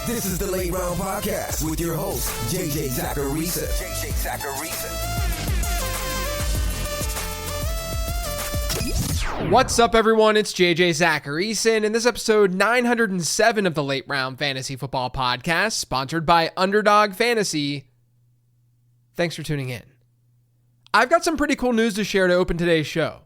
This is the Late Round Podcast with your host, JJ Zacharisa. What's up, everyone? It's JJ Zacharisa, and in this episode 907 of the Late Round Fantasy Football Podcast, sponsored by Underdog Fantasy. Thanks for tuning in. I've got some pretty cool news to share to open today's show.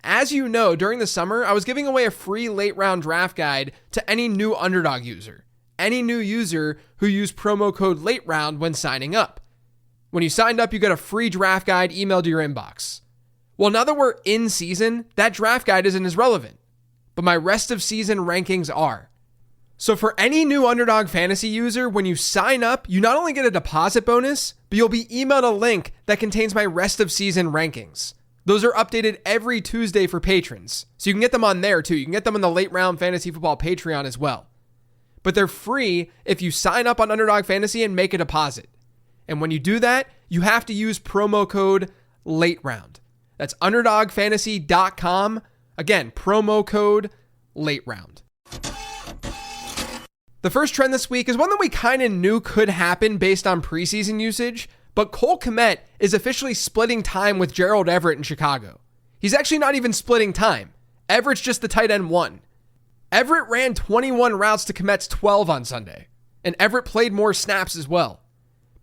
As you know, during the summer, I was giving away a free late round draft guide to any new Underdog user. Any new user who used promo code LATEROUND when signing up. When you signed up, you got a free draft guide emailed to your inbox. Well, now that we're in season, that draft guide isn't as relevant, but my rest of season rankings are. So for any new Underdog Fantasy user, when you sign up, you not only get a deposit bonus, but you'll be emailed a link that contains my rest of season rankings. Those are updated every Tuesday for patrons, so you can get them on there too. You can get them on the Late Round Fantasy Football Patreon as well. But they're free if you sign up on Underdog Fantasy and make a deposit. And when you do that, you have to use promo code LATEROUND. That's UnderdogFantasy.com. Again, promo code LATEROUND. The first trend this week is one that we kind of knew could happen based on preseason usage, but Cole Kmet is officially splitting time with Gerald Everett in Chicago. He's actually not even splitting time. Everett's just the tight end one. Everett ran 21 routes to Kmet's 12 on Sunday, and Everett played more snaps as well.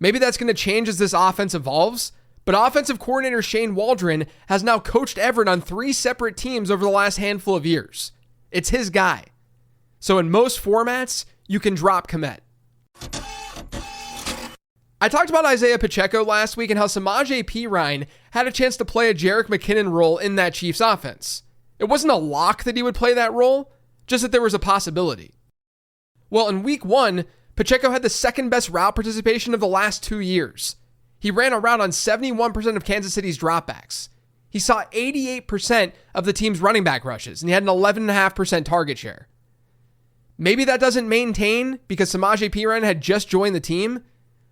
Maybe that's going to change as this offense evolves, but offensive coordinator Shane Waldron has now coached Everett on 3 separate teams over the last handful of years. It's his guy. So in most formats, you can drop Kmet. I talked about Isaiah Pacheco last week and how Samaje Perine had a chance to play a Jerick McKinnon role in that Chiefs offense. It wasn't a lock that he would play that role, just that there was a possibility. Well, in week 1, Pacheco had the second best route participation of the last 2 years. He ran a route on 71% of Kansas City's dropbacks. He saw 88% of the team's running back rushes, and he had an 11.5% target share. Maybe that doesn't maintain because Samaje Perine had just joined the team,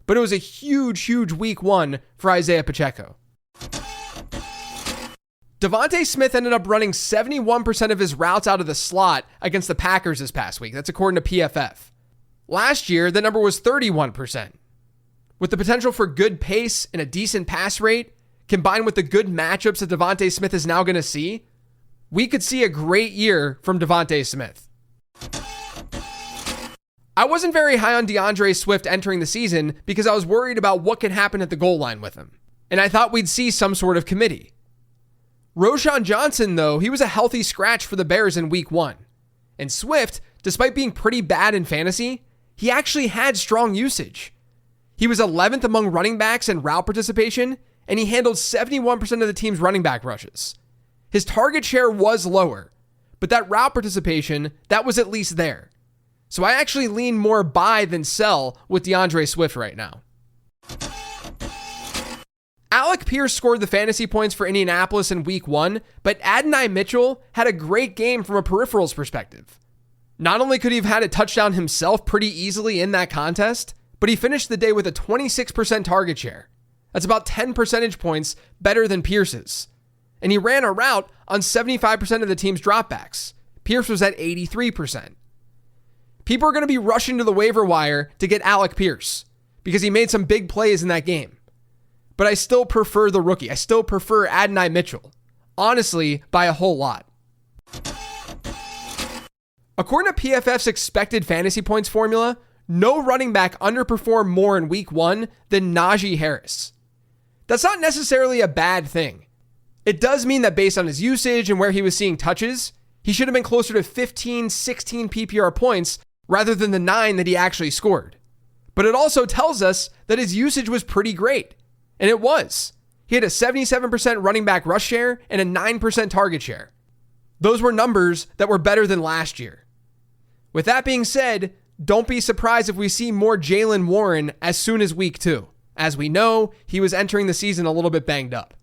but it was a huge week 1 for Isaiah Pacheco. Devontae Smith ended up running 71% of his routes out of the slot against the Packers this past week. That's according to PFF. Last year, the number was 31%. With the potential for good pace and a decent pass rate, combined with the good matchups that Devontae Smith is now going to see, we could see a great year from Devontae Smith. I wasn't very high on DeAndre Swift entering the season because I was worried about what could happen at the goal line with him, and I thought we'd see some sort of committee. Roschon Johnson, though, he was a healthy scratch for the Bears in week 1. And Swift, despite being pretty bad in fantasy, he actually had strong usage. He was 11th among running backs in route participation, and he handled 71% of the team's running back rushes. His target share was lower, but that route participation, that was at least there. So I actually lean more buy than sell with DeAndre Swift right now. Alec Pierce scored the fantasy points for Indianapolis in week 1, but Adonai Mitchell had a great game from a peripherals perspective. Not only could he have had a touchdown himself pretty easily in that contest, but he finished the day with a 26% target share. That's about 10 percentage points better than Pierce's. And he ran a route on 75% of the team's dropbacks. Pierce was at 83%. People are going to be rushing to the waiver wire to get Alec Pierce because he made some big plays in that game. But I still prefer the rookie. I still prefer Adonai Mitchell. Honestly, by a whole lot. According to PFF's expected fantasy points formula, no running back underperformed more in week 1 than Naji Harris. That's not necessarily a bad thing. It does mean that based on his usage and where he was seeing touches, he should have been closer to 15, 16 PPR points rather than the 9 that he actually scored. But it also tells us that his usage was pretty great. And it was. He had a 77% running back rush share and a 9% target share. Those were numbers that were better than last year. With that being said, don't be surprised if we see more Jaylen Warren as soon as week 2. As we know, he was entering the season a little bit banged up.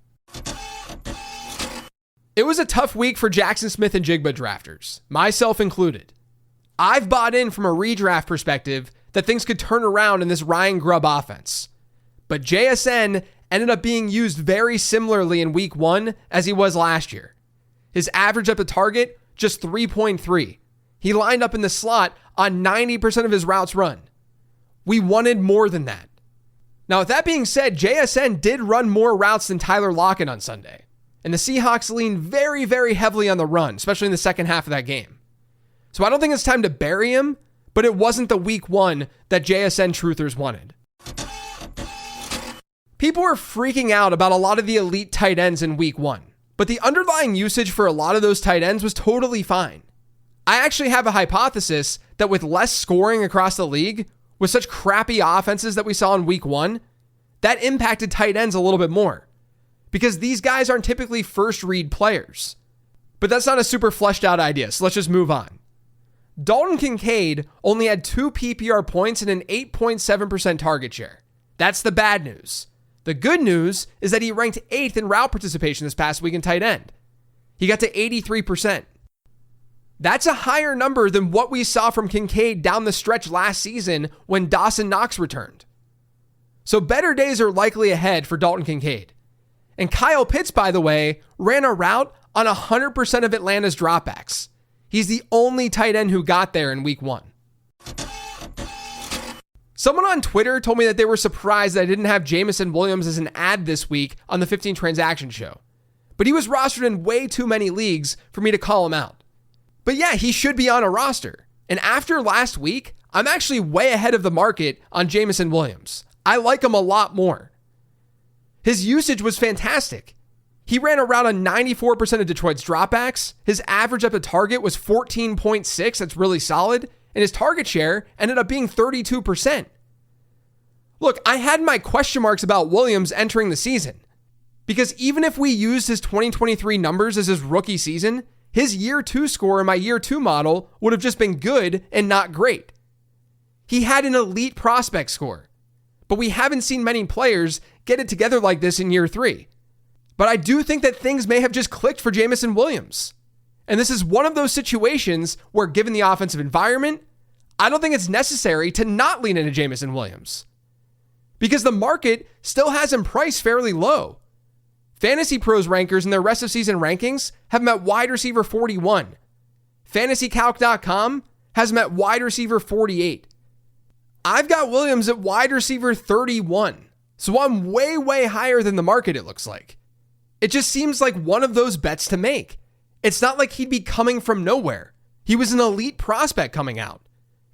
It was a tough week for Jackson Smith-Njigba drafters, myself included. I've bought in from a redraft perspective that things could turn around in this Ryan Grubb offense. But JSN ended up being used very similarly in week 1 as he was last year. His average up to target, just 3.3. He lined up in the slot on 90% of his routes run. We wanted more than that. Now, with that being said, JSN did run more routes than Tyler Lockett on Sunday. And the Seahawks leaned very, very heavily on the run, especially in the second half of that game. So I don't think it's time to bury him, but it wasn't the week one that JSN truthers wanted. People were freaking out about a lot of the elite tight ends in week one, but the underlying usage for a lot of those tight ends was totally fine. I actually have a hypothesis that with less scoring across the league, with such crappy offenses that we saw in week one, that impacted tight ends a little bit more. Because these guys aren't typically first read players. But that's not a super fleshed out idea, so let's just move on. Dalton Kincaid only had 2 PPR points and an 8.7% target share. That's the bad news. The good news is that he ranked 8th in route participation this past week in tight end. He got to 83%. That's a higher number than what we saw from Kincaid down the stretch last season when Dawson Knox returned. So better days are likely ahead for Dalton Kincaid. And Kyle Pitts, by the way, ran a route on 100% of Atlanta's dropbacks. He's the only tight end who got there in week one. Someone on Twitter told me that they were surprised that I didn't have Jameson Williams as an ad this week on the 15 Transaction Show. But he was rostered in way too many leagues for me to call him out. But yeah, he should be on a roster. And after last week, I'm actually way ahead of the market on Jameson Williams. I like him a lot more. His usage was fantastic. He ran a route on 94% of Detroit's dropbacks. His average up to target was 14.6. That's really solid. And his target share ended up being 32%. Look, I had my question marks about Williams entering the season. Because even if we used his 2023 numbers as his rookie season, his year 2 score in my year 2 model would have just been good and not great. He had an elite prospect score, but we haven't seen many players get it together like this in year 3. But I do think that things may have just clicked for Jameson Williams. And this is one of those situations where, given the offensive environment, I don't think it's necessary to not lean into Jameson Williams. Because the market still has him priced fairly low. Fantasy Pros rankers in their rest of season rankings have him at wide receiver 41. FantasyCalc.com has him at wide receiver 48. I've got Williams at wide receiver 31. So I'm way, way higher than the market, it looks like. It just seems like one of those bets to make. It's not like he'd be coming from nowhere. He was an elite prospect coming out.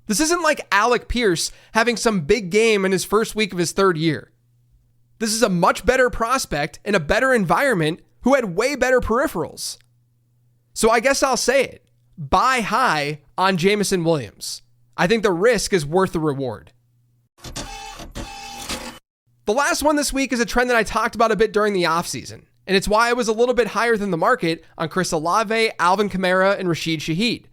This isn't like Alec Pierce having some big game in his first week of his 3rd year. This is a much better prospect in a better environment who had way better peripherals. So I guess I'll say it. Buy high on Jameson Williams. I think the risk is worth the reward. The last one this week is a trend that I talked about a bit during the offseason, and it's why I was a little bit higher than the market on Chris Olave, Alvin Kamara, and Rashid Shaheed.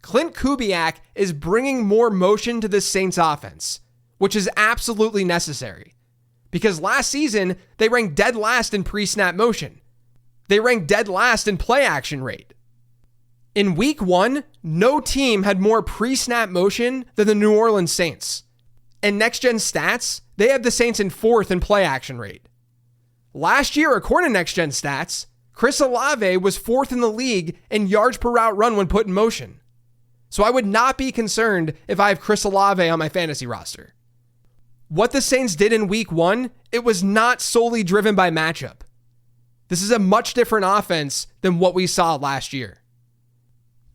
Clint Kubiak is bringing more motion to this Saints offense, which is absolutely necessary. Because last season, they ranked dead last in pre-snap motion. They ranked dead last in play action rate. In week 1, no team had more pre-snap motion than the New Orleans Saints. And next-gen stats, they have the Saints in 4th in play action rate. Last year, according to next-gen stats, Chris Olave was 4th in the league in yards per route run when put in motion. So I would not be concerned if I have Chris Olave on my fantasy roster. What the Saints did in week 1, it was not solely driven by matchup. This is a much different offense than what we saw last year.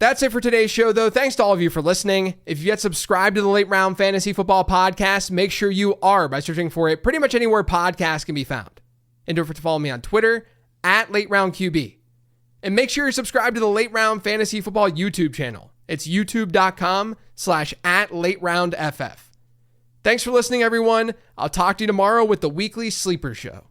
That's it for today's show, though. Thanks to all of you for listening. If you've yet subscribed to the Late Round Fantasy Football Podcast, make sure you are by searching for it pretty much anywhere podcasts can be found. And don't forget to follow me on Twitter at LateRoundQB. And make sure you're subscribed to the Late Round Fantasy Football YouTube channel. It's youtube.com/@LateRoundFF. Thanks for listening, everyone. I'll talk to you tomorrow with the weekly Sleeper Show.